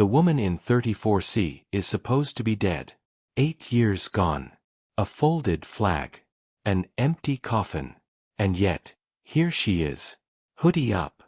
The woman in 34C is supposed to be dead. 8 years gone. A folded flag. An empty coffin. And yet, here she is. Hoodie up.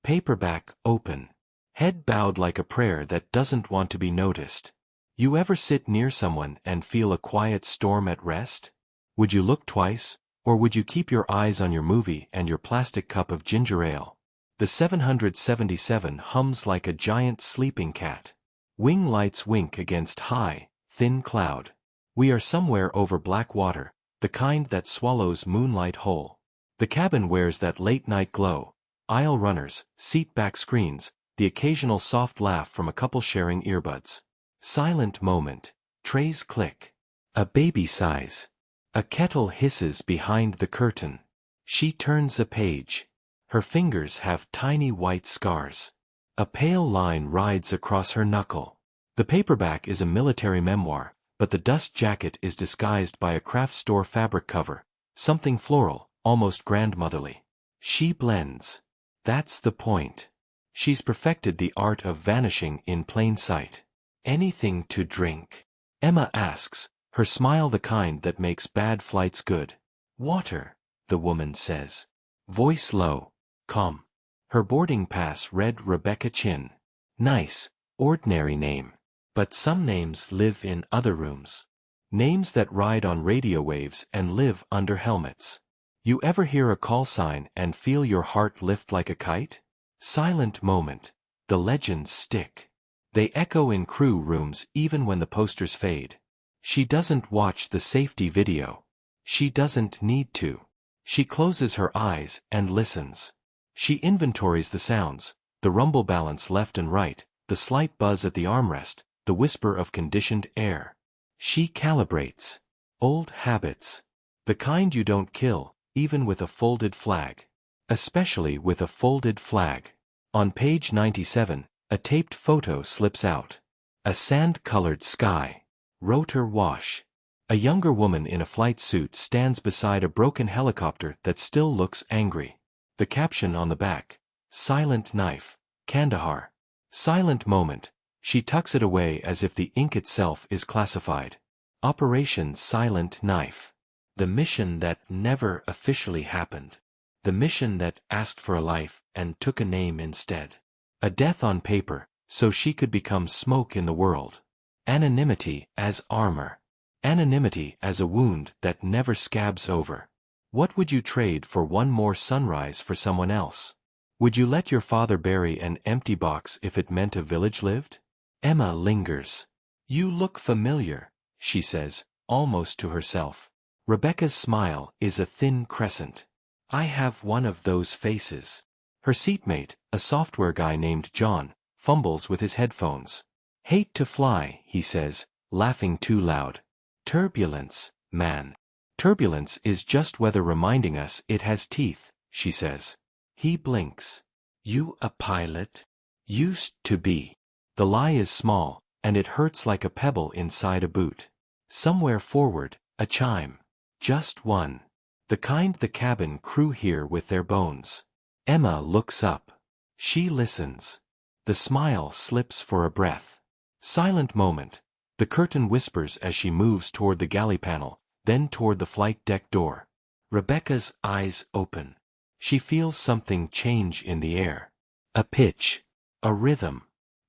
Paperback open. Head bowed like a prayer that doesn't want to be noticed. You ever sit near someone and feel a quiet storm at rest? Would you look twice, or would you keep your eyes on your movie and your plastic cup of ginger ale? The 777 hums like a giant sleeping cat. Wing lights wink against high, thin cloud. We are somewhere over black water, the kind that swallows moonlight whole. The cabin wears that late-night glow. Aisle runners, seat-back screens, the occasional soft laugh from a couple sharing earbuds. Silent moment. Trays click. A baby sighs. A kettle hisses behind the curtain. She turns a page. Her fingers have tiny white scars. A pale line rides across her knuckle. The paperback is a military memoir, but the dust jacket is disguised by a craft store fabric cover, something floral, almost grandmotherly. She blends. That's the point. She's perfected the art of vanishing in plain sight. Anything to drink? Emma asks, her smile the kind that makes bad flights good. Water, the woman says. Voice low. Calm. Her boarding pass read Rebecca Chin. Nice, ordinary name. But some names live in other rooms. Names that ride on radio waves and live under helmets. You ever hear a call sign and feel your heart lift like a kite? Silent moment. The legends stick. They echo in crew rooms even when the posters fade. She doesn't watch the safety video. She doesn't need to. She closes her eyes and listens. She inventories the sounds, the rumble balance left and right, the slight buzz at the armrest, the whisper of conditioned air. She calibrates. Old habits. The kind you don't kill, even with a folded flag. Especially with a folded flag. On page 97, a taped photo slips out. A sand-colored sky. Rotor wash. A younger woman in a flight suit stands beside a broken helicopter that still looks angry. The caption on the back. Silent knife. Kandahar. Silent moment. She tucks it away as if the ink itself is classified. Operation Silent Knife. The mission that never officially happened. The mission that asked for a life and took a name instead. A death on paper, so she could become smoke in the world. Anonymity as armor. Anonymity as a wound that never scabs over. What would you trade for one more sunrise for someone else? Would you let your father bury an empty box if it meant a village lived? Emma lingers. You look familiar, she says, almost to herself. Rebecca's smile is a thin crescent. I have one of those faces. Her seatmate, a software guy named John, fumbles with his headphones. Hate to fly, he says, laughing too loud. Turbulence, man. Turbulence is just weather reminding us it has teeth, she says. He blinks. You a pilot? Used to be. The lie is small, and it hurts like a pebble inside a boot. Somewhere forward, a chime. Just one. The kind the cabin crew hear with their bones. Emma looks up. She listens. The smile slips for a breath. Silent moment. The curtain whispers as she moves toward the galley panel, then toward the flight deck door. Rebecca's eyes open. She feels something change in the air. A pitch. A rhythm.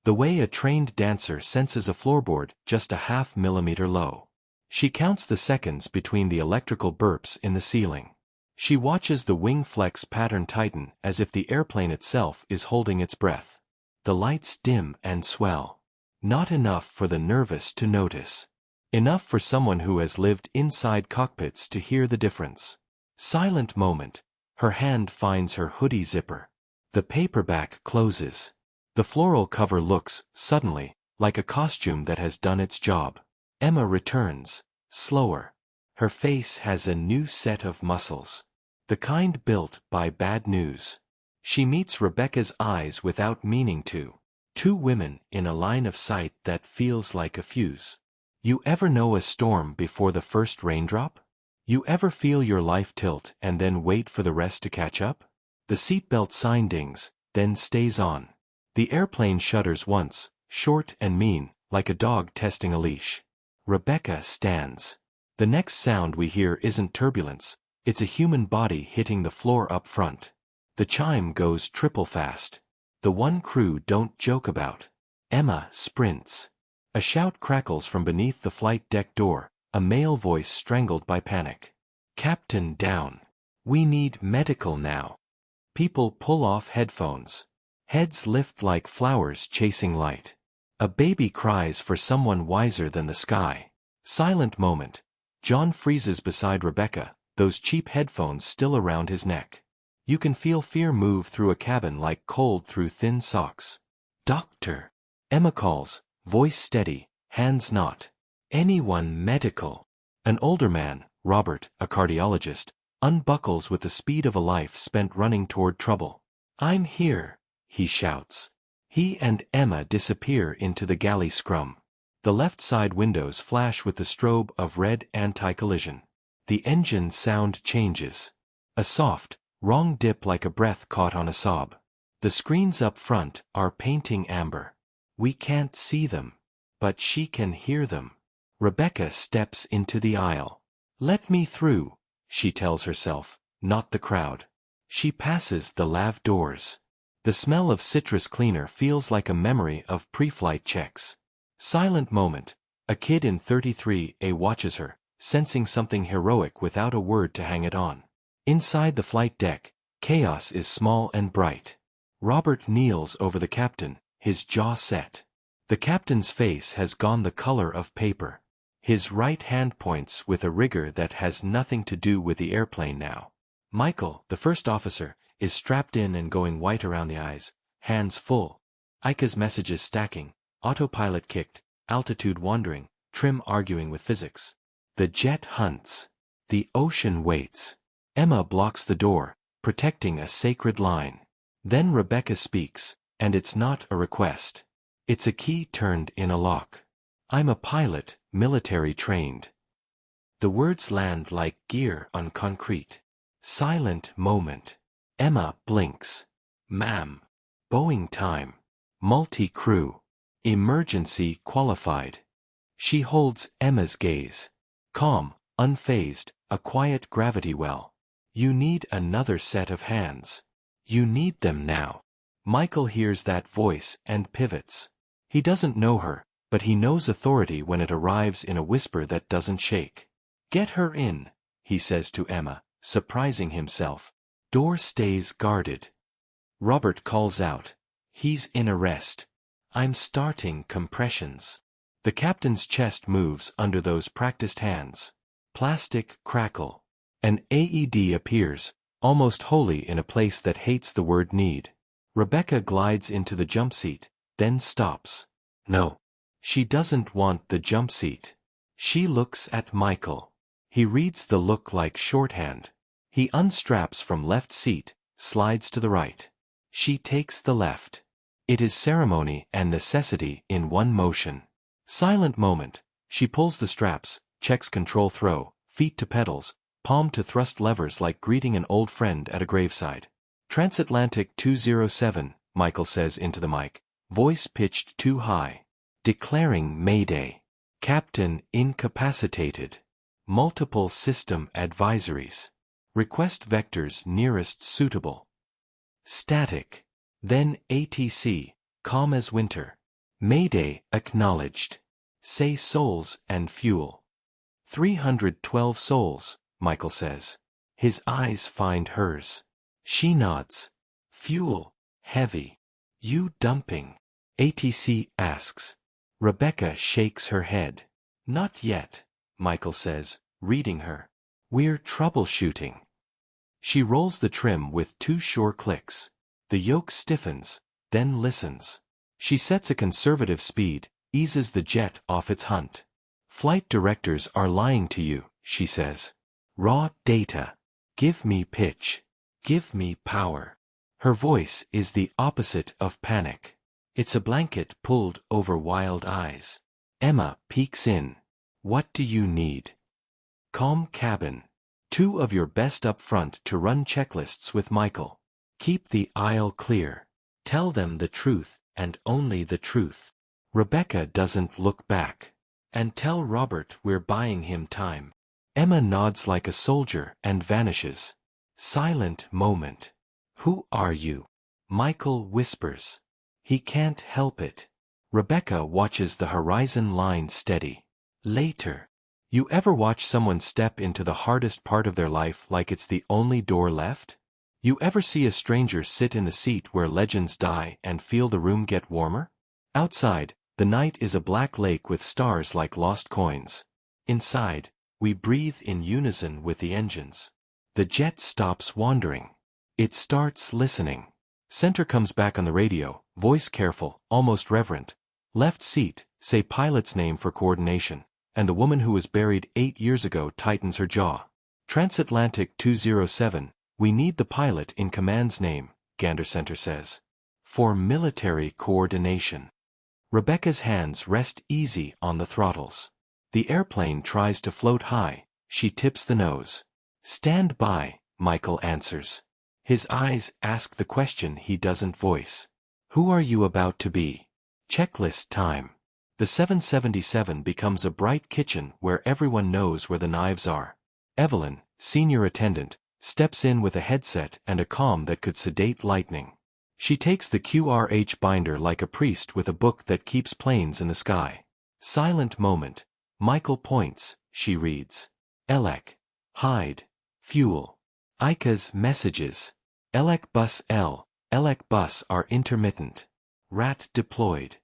The way a trained dancer senses a floorboard just a half millimeter low. She counts the seconds between the electrical burps in the ceiling. She watches the wing flex pattern tighten as if the airplane itself is holding its breath. The lights dim and swell. Not enough for the nervous to notice. Enough for someone who has lived inside cockpits to hear the difference. Silent moment. Her hand finds her hoodie zipper. The paperback closes. The floral cover looks, suddenly, like a costume that has done its job. Emma returns, slower. Her face has a new set of muscles. The kind built by bad news. She meets Rebecca's eyes without meaning to. Two women in a line of sight that feels like a fuse. You ever know a storm before the first raindrop? You ever feel your life tilt and then wait for the rest to catch up? The seatbelt sign dings, then stays on. The airplane shudders once, short and mean, like a dog testing a leash. Rebecca stands. The next sound we hear isn't turbulence, it's a human body hitting the floor up front. The chime goes triple fast. The one crew don't joke about. Emma sprints. A shout crackles from beneath the flight deck door, a male voice strangled by panic. Captain down. We need medical now. People pull off headphones. Heads lift like flowers chasing light. A baby cries for someone wiser than the sky. Silent moment. John freezes beside Rebecca, those cheap headphones still around his neck. You can feel fear move through a cabin like cold through thin socks. Doctor. Emma calls, voice steady, hands not. Anyone medical. An older man, Robert, a cardiologist, unbuckles with the speed of a life spent running toward trouble. I'm here, he shouts. He and Emma disappear into the galley scrum. The left side windows flash with the strobe of red anti-collision. The engine sound changes. A soft, wrong dip like a breath caught on a sob. The screens up front are painting amber. We can't see them, but she can hear them. Rebecca steps into the aisle. Let me through, she tells herself, not the crowd. She passes the lav doors. The smell of citrus cleaner feels like a memory of pre-flight checks. Silent moment. A kid in 33A watches her, sensing something heroic without a word to hang it on. Inside the flight deck, chaos is small and bright. Robert kneels over the captain, his jaw set. The captain's face has gone the color of paper. His right hand points with a rigor that has nothing to do with the airplane now. Michael, the first officer, is strapped in and going white around the eyes, hands full. Ika's messages stacking, autopilot kicked, altitude wandering, trim arguing with physics. The jet hunts. The ocean waits. Emma blocks the door, protecting a sacred line. Then Rebecca speaks, and it's not a request. It's a key turned in a lock. I'm a pilot, military trained. The words land like gear on concrete. Silent moment. Emma blinks. Ma'am. Boeing time. Multi-crew. Emergency qualified. She holds Emma's gaze. Calm, unfazed, a quiet gravity well. You need another set of hands. You need them now. Michael hears that voice and pivots. He doesn't know her, but he knows authority when it arrives in a whisper that doesn't shake. Get her in, he says to Emma, surprising himself. Door stays guarded. Robert calls out. He's in arrest. I'm starting compressions. The captain's chest moves under those practiced hands. Plastic crackle. An AED appears, almost wholly in a place that hates the word need. Rebecca glides into the jump seat, then stops. No. She doesn't want the jump seat. She looks at Michael. He reads the look like shorthand. He unstraps from left seat, slides to the right. She takes the left. It is ceremony and necessity in one motion. Silent moment. She pulls the straps, checks control throw, feet to pedals, palm to thrust levers like greeting an old friend at a graveside. Transatlantic 207, Michael says into the mic, voice pitched too high. Declaring Mayday. Captain incapacitated. Multiple system advisories. Request vectors nearest suitable. Static. Then ATC, calm as winter. Mayday acknowledged. Say souls and fuel. 312 souls, Michael says. His eyes find hers. She nods. Fuel, heavy. You dumping? ATC asks. Rebecca shakes her head. Not yet, Michael says, reading her. We're troubleshooting. She rolls the trim with 2 sure clicks. The yoke stiffens, then listens. She sets a conservative speed, eases the jet off its hunt. Flight directors are lying to you, she says. Raw data. Give me pitch. Give me power. Her voice is the opposite of panic. It's a blanket pulled over wild eyes. Emma peeks in. What do you need? Calm cabin. 2 of your best up front to run checklists with Michael. Keep the aisle clear. Tell them the truth, and only the truth. Rebecca doesn't look back. And tell Robert we're buying him time. Emma nods like a soldier and vanishes. Silent moment. Who are you? Michael whispers. He can't help it. Rebecca watches the horizon line steady. Later. You ever watch someone step into the hardest part of their life like it's the only door left? You ever see a stranger sit in the seat where legends die and feel the room get warmer? Outside, the night is a black lake with stars like lost coins. Inside, we breathe in unison with the engines. The jet stops wandering. It starts listening. Center comes back on the radio, voice careful, almost reverent. Left seat, say pilot's name for coordination, and the woman who was buried 8 years ago tightens her jaw. Transatlantic 207, we need the pilot in command's name, Gander Center says. For military coordination. Rebecca's hands rest easy on the throttles. The airplane tries to float high, she tips the nose. Stand by, Michael answers. His eyes ask the question he doesn't voice. Who are you about to be? Checklist time. The 777 becomes a bright kitchen where everyone knows where the knives are. Evelyn, senior attendant, steps in with a headset and a calm that could sedate lightning. She takes the QRH binder like a priest with a book that keeps planes in the sky. Silent moment. Michael points, she reads. Elec. Hide. Fuel. Ika's messages. Elec bus L. Elec bus are intermittent. Rat deployed.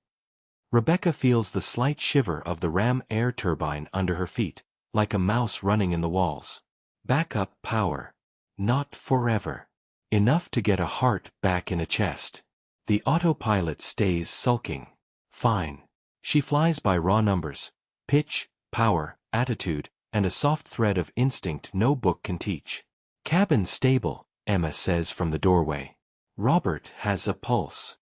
Rebecca feels the slight shiver of the ram air turbine under her feet, like a mouse running in the walls. Backup power. Not forever. Enough to get a heart back in a chest. The autopilot stays sulking. Fine. She flies by raw numbers. Pitch, power, attitude, and a soft thread of instinct no book can teach. Cabin stable, Emma says from the doorway. Robert has a pulse.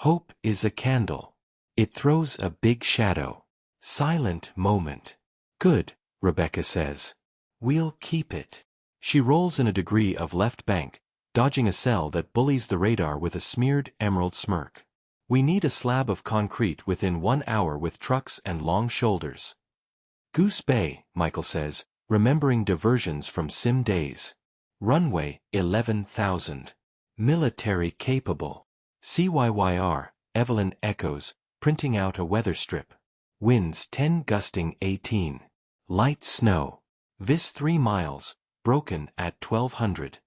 Hope is a candle. It throws a big shadow. Silent moment. Good, Rebecca says. We'll keep it. She rolls in a degree of left bank, dodging a cell that bullies the radar with a smeared emerald smirk. We need a slab of concrete within 1 hour with trucks and long shoulders. Goose Bay, Michael says, remembering diversions from sim days. Runway, 11,000. Military capable. CYYR, Evelyn echoes, printing out a weather strip. Winds 10 gusting 18. Light snow. Vis 3 miles, broken at 1200.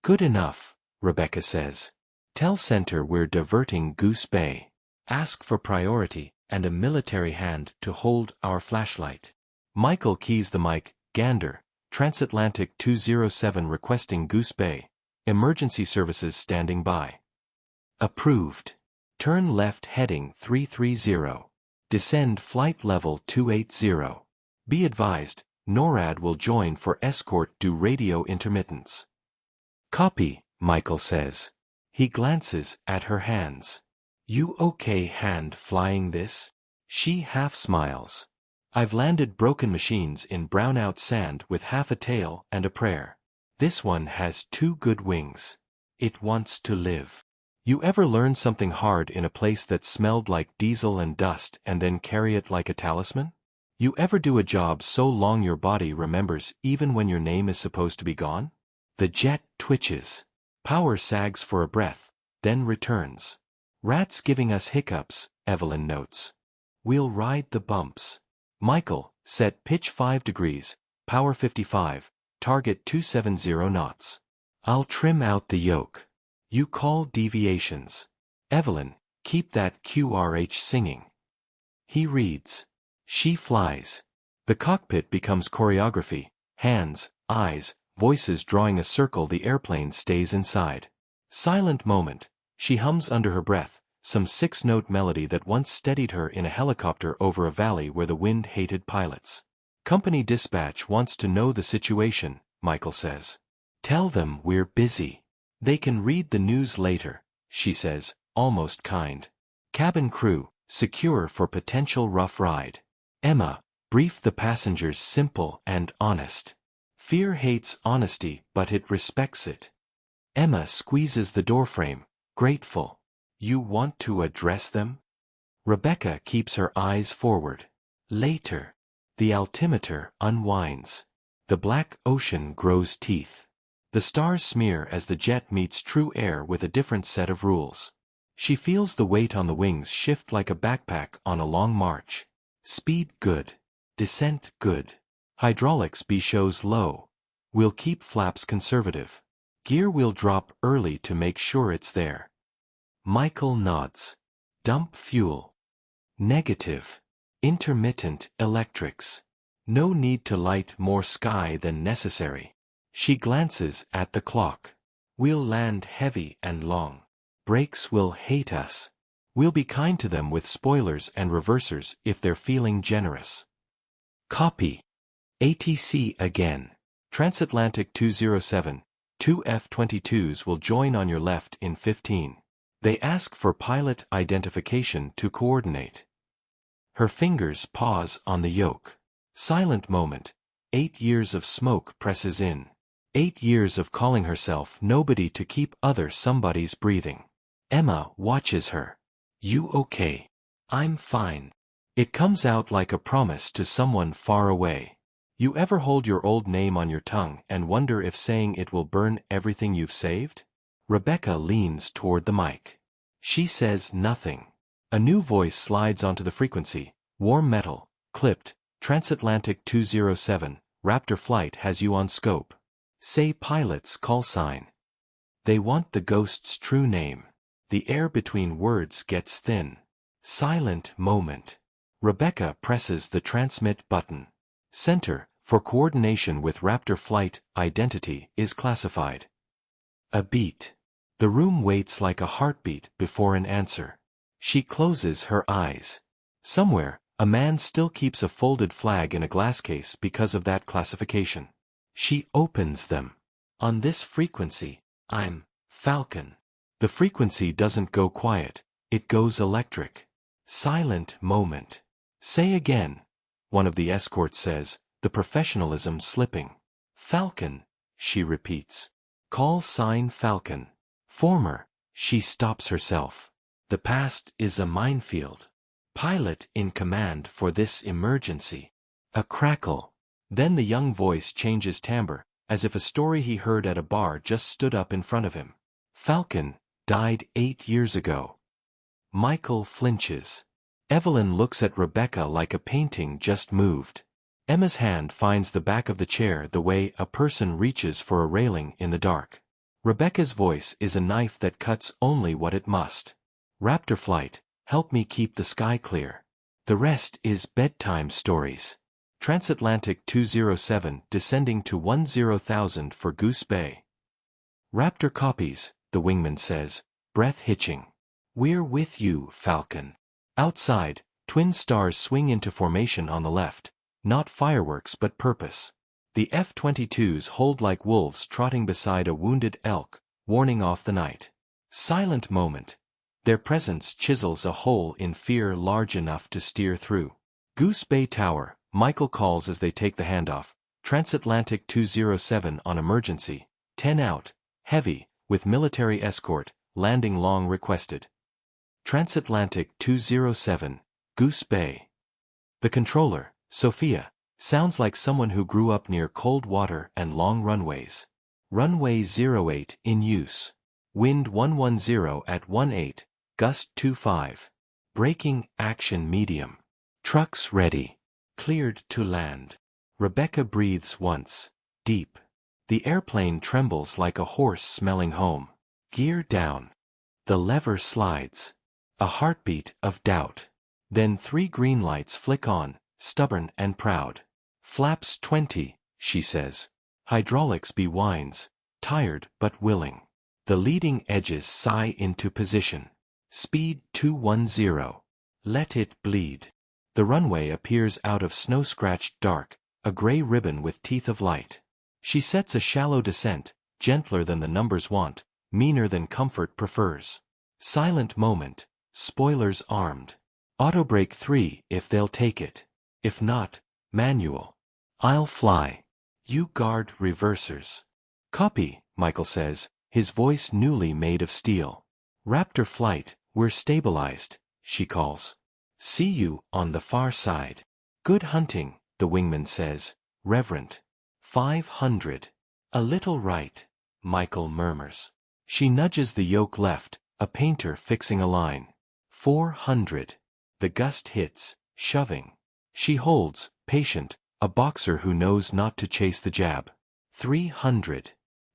Good enough, Rebecca says. Tell Center we're diverting Goose Bay. Ask for priority and a military hand to hold our flashlight. Michael keys the mic. Gander, Transatlantic 207 requesting Goose Bay. Emergency services standing by. Approved. Turn left heading 330. Descend flight level 280. Be advised, NORAD will join for escort due radio intermittence. Copy, Michael says. He glances at her hands. You okay hand flying this? She half smiles. I've landed broken machines in brownout sand with half a tail and a prayer. This one has 2 good wings. It wants to live. You ever learn something hard in a place that smelled like diesel and dust and then carry it like a talisman? You ever do a job so long your body remembers even when your name is supposed to be gone? The jet twitches. Power sags for a breath, then returns. Rats giving us hiccups, Evelyn notes. We'll ride the bumps. Michael, set pitch 5 degrees, power 55, target 270 knots. I'll trim out the yoke. You call deviations. Evelyn, keep that QRH singing. He reads. She flies. The cockpit becomes choreography, hands, eyes, voices drawing a circle. The airplane stays inside. Silent moment. She hums under her breath, some 6-note melody that once steadied her in a helicopter over a valley where the wind hated pilots. Company dispatch wants to know the situation, Michael says. Tell them we're busy. They can read the news later, she says, almost kind. Cabin crew, secure for potential rough ride. Emma, brief the passengers simple and honest. Fear hates honesty, but it respects it. Emma squeezes the doorframe, grateful. You want to address them? Rebecca keeps her eyes forward. Later. The altimeter unwinds. The black ocean grows teeth. The stars smear as the jet meets true air with a different set of rules. She feels the weight on the wings shift like a backpack on a long march. Speed good. Descent good. Hydraulics B shows low. We'll keep flaps conservative. Gear will drop early to make sure it's there. Michael nods. Dump fuel. Negative. Intermittent electrics. No need to light more sky than necessary. She glances at the clock. We'll land heavy and long. Brakes will hate us. We'll be kind to them with spoilers and reversers if they're feeling generous. Copy. ATC again. Transatlantic 207. 2 F-22s will join on your left in 15. They ask for pilot identification to coordinate. Her fingers pause on the yoke. Silent moment. 8 years of smoke presses in. 8 years of calling herself nobody to keep other somebodies breathing. Emma watches her. You okay? I'm fine. It comes out like a promise to someone far away. You ever hold your old name on your tongue and wonder if saying it will burn everything you've saved? Rebecca leans toward the mic. She says nothing. A new voice slides onto the frequency. Warm metal, clipped, Transatlantic 207, Raptor flight has you on scope. Say pilot's call sign. They want the ghost's true name. The air between words gets thin. Silent moment. Rebecca presses the transmit button. Center, for coordination with Raptor flight, identity is classified. A beat. The room waits like a heartbeat before an answer. She closes her eyes. Somewhere, a man still keeps a folded flag in a glass case because of that classification. She opens them. On this frequency, I'm Falcon. The frequency doesn't go quiet, it goes electric. Silent moment. Say again. One of the escorts says, the professionalism slipping. Falcon, she repeats. Call sign Falcon. Former, she stops herself. The past is a minefield. Pilot in command for this emergency. A crackle. Then the young voice changes timbre, as if a story he heard at a bar just stood up in front of him. Falcon died 8 years ago. Michael flinches. Evelyn looks at Rebecca like a painting just moved. Emma's hand finds the back of the chair the way a person reaches for a railing in the dark. Rebecca's voice is a knife that cuts only what it must. Raptor flight, help me keep the sky clear. The rest is bedtime stories. Transatlantic 207 descending to 10,000 for Goose Bay. Raptor copies, the wingman says, breath hitching. We're with you, Falcon. Outside, twin stars swing into formation on the left, not fireworks but purpose. The F-22s hold like wolves trotting beside a wounded elk, warning off the night. Silent moment. Their presence chisels a hole in fear large enough to steer through. Goose Bay Tower, Michael calls as they take the handoff. Transatlantic 207 on emergency, 10 out, heavy, with military escort, landing long requested. Transatlantic 207, Goose Bay. The controller, Sophia, sounds like someone who grew up near cold water and long runways. Runway 08 in use. Wind 110 at 18, gust 25. Braking action medium. Trucks ready. Cleared to land. Rebecca breathes once, deep. The airplane trembles like a horse smelling home. Gear down. The lever slides. A heartbeat of doubt. Then 3 green lights flick on, stubborn and proud. Flaps 20, she says. Hydraulics B whines, tired but willing. The leading edges sigh into position. Speed 210. Let it bleed. The runway appears out of snow-scratched dark, a gray ribbon with teeth of light. She sets a shallow descent, gentler than the numbers want, meaner than comfort prefers. Silent moment. Spoilers armed. Autobrake 3 if they'll take it. If not, manual. I'll fly. You guard reversers. Copy, Michael says, his voice newly made of steel. Raptor flight, we're stabilized, she calls. See you on the far side. Good hunting, the wingman says, reverent. 500. A little right, Michael murmurs. She nudges the yoke left, a painter fixing a line. 400. The gust hits, shoving. She holds, patient, a boxer who knows not to chase the jab. 300.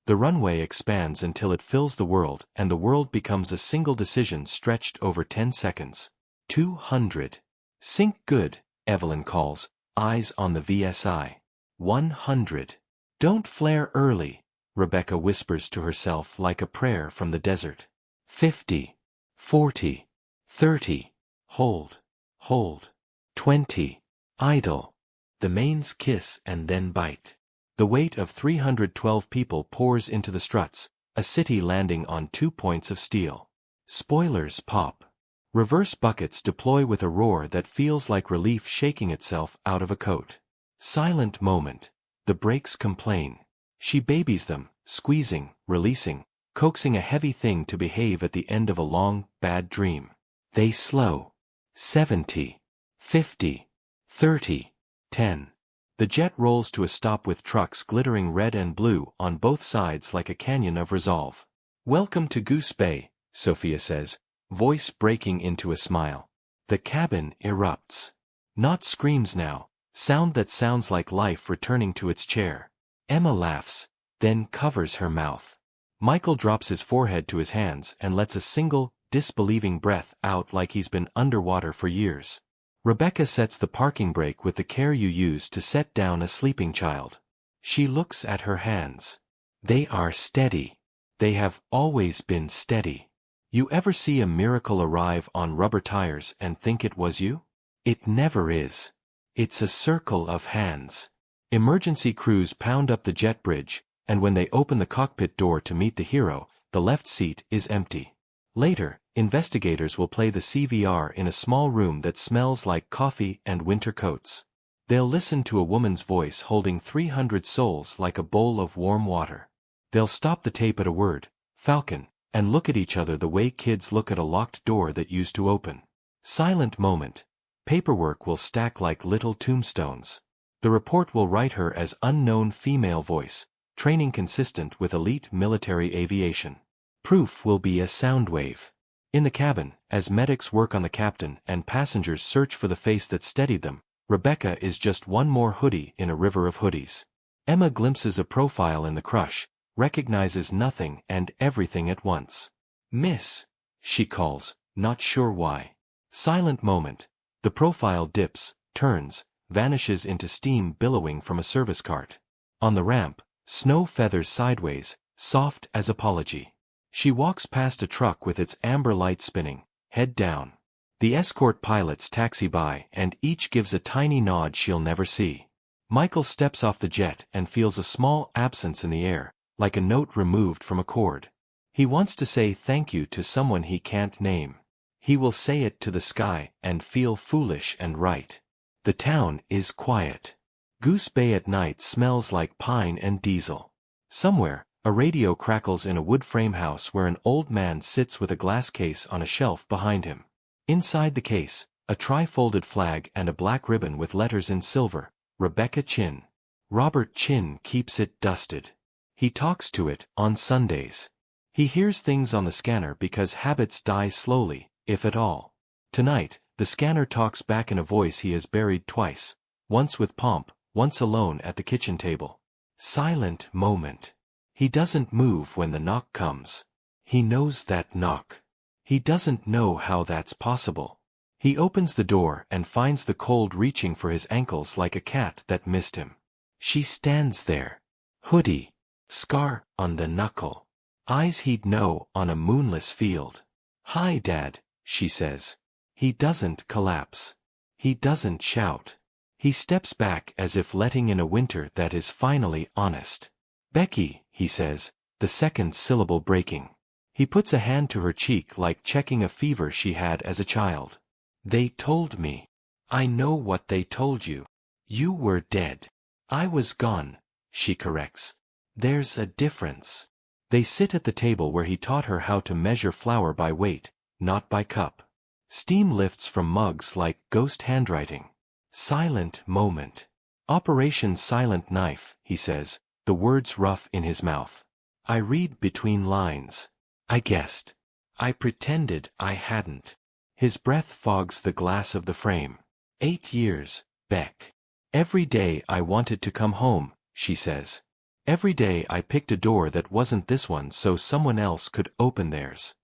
The runway expands until it fills the world, and the world becomes a single decision stretched over 10 seconds. 200. Sink good, Evelyn calls, eyes on the VSI. 100. Don't flare early, Rebecca whispers to herself like a prayer from the desert. 50. 40. 30. Hold. Hold. 20. Idle. The mains kiss and then bite. The weight of 312 people pours into the struts, a city landing on 2 points of steel. Spoilers pop. Reverse buckets deploy with a roar that feels like relief shaking itself out of a coat. Silent moment. The brakes complain. She babies them, squeezing, releasing, coaxing a heavy thing to behave at the end of a long, bad dream. They slow. 70. 50. 30. 10. The jet rolls to a stop with trucks glittering red and blue on both sides like a canyon of resolve. Welcome to Goose Bay, Sophia says, voice breaking into a smile. The cabin erupts. Not screams now, sound that sounds like life returning to its chair. Emma laughs, then covers her mouth. Michael drops his forehead to his hands and lets a single, disbelieving breath out like he's been underwater for years. Rebecca sets the parking brake with the care you use to set down a sleeping child. She looks at her hands. They are steady. They have always been steady. You ever see a miracle arrive on rubber tires and think it was you? It never is. It's a circle of hands. Emergency crews pound up the jet bridge, and when they open the cockpit door to meet the hero, the left seat is empty. Later, investigators will play the CVR in a small room that smells like coffee and winter coats. They'll listen to a woman's voice holding 300 souls like a bowl of warm water. They'll stop the tape at a word, Falcon, and look at each other the way kids look at a locked door that used to open. Silent moment. Paperwork will stack like little tombstones. The report will write her as unknown female voice, training consistent with elite military aviation. Proof will be a sound wave. In the cabin, as medics work on the captain and passengers search for the face that steadied them, Rebecca is just one more hoodie in a river of hoodies. Emma glimpses a profile in the crush, recognizes nothing and everything at once. Miss, she calls, not sure why. Silent moment. The profile dips, turns, vanishes into steam billowing from a service cart. On the ramp, snow feathers sideways, soft as apology. She walks past a truck with its amber light spinning, head down. The escort pilots taxi by and each gives a tiny nod she'll never see. Michael steps off the jet and feels a small absence in the air, like a note removed from a chord. He wants to say thank you to someone he can't name. He will say it to the sky and feel foolish and right. The town is quiet. Goose Bay at night smells like pine and diesel. Somewhere, a radio crackles in a wood frame house where an old man sits with a glass case on a shelf behind him. Inside the case, a tri-folded flag and a black ribbon with letters in silver, Rebecca Chin. Robert Chin keeps it dusted. He talks to it on Sundays. He hears things on the scanner because habits die slowly, if at all. Tonight, the scanner talks back in a voice he has buried twice, once with pomp, once alone at the kitchen table. Silent moment. He doesn't move when the knock comes. He knows that knock. He doesn't know how that's possible. He opens the door and finds the cold reaching for his ankles like a cat that missed him. She stands there. Hoodie. Scar on the knuckle. Eyes he'd know on a moonless field. Hi, Dad, she says. He doesn't collapse. He doesn't shout. He steps back as if letting in a winter that is finally honest. Becky, he says, the second syllable breaking. He puts a hand to her cheek like checking a fever she had as a child. They told me. I know what they told you. You were dead. I was gone, she corrects. There's a difference. They sit at the table where he taught her how to measure flour by weight, not by cup. Steam lifts from mugs like ghost handwriting. Silent moment. Operation Silent Knife, he says, the words rough in his mouth. I read between lines. I guessed. I pretended I hadn't. His breath fogs the glass of the frame. 8 years, Beck. Every day I wanted to come home, she says. Every day I picked a door that wasn't this one so someone else could open theirs.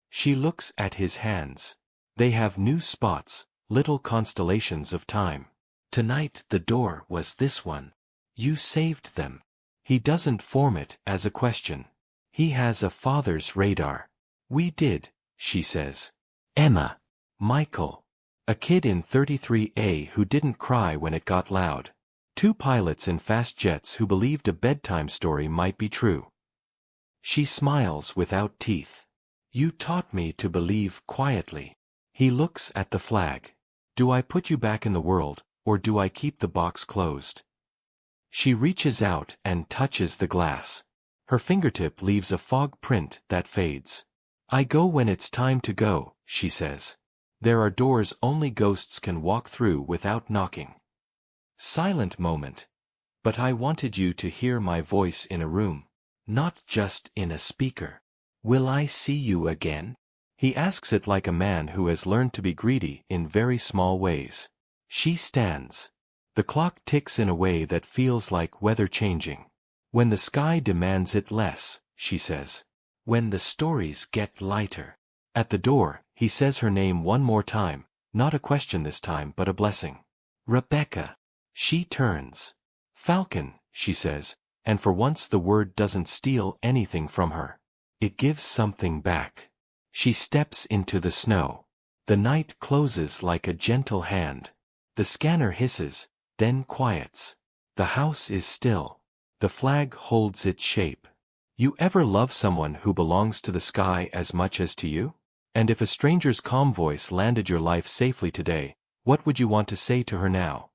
She looks at his hands. They have new spots, little constellations of time. Tonight the door was this one. You saved them. He doesn't form it as a question. He has a father's radar. We did, she says. Emma. Michael. A kid in 33A who didn't cry when it got loud. 2 pilots in fast jets who believed a bedtime story might be true. She smiles without teeth. You taught me to believe quietly. He looks at the flag. Do I put you back in the world, or do I keep the box closed? She reaches out and touches the glass. Her fingertip leaves a fog print that fades. I go when it's time to go, she says. There are doors only ghosts can walk through without knocking. Silent moment. But I wanted you to hear my voice in a room, not just in a speaker. Will I see you again? He asks it like a man who has learned to be greedy in very small ways. She stands. The clock ticks in a way that feels like weather changing. When the sky demands it less, she says. When the stories get lighter. At the door, he says her name one more time, not a question this time but a blessing. Rebecca. She turns. Falcon, she says, and for once the word doesn't steal anything from her. It gives something back. She steps into the snow. The night closes like a gentle hand. The scanner hisses, then quiets. The house is still. The flag holds its shape. You ever love someone who belongs to the sky as much as to you? And if a stranger's calm voice landed your life safely today, what would you want to say to her now?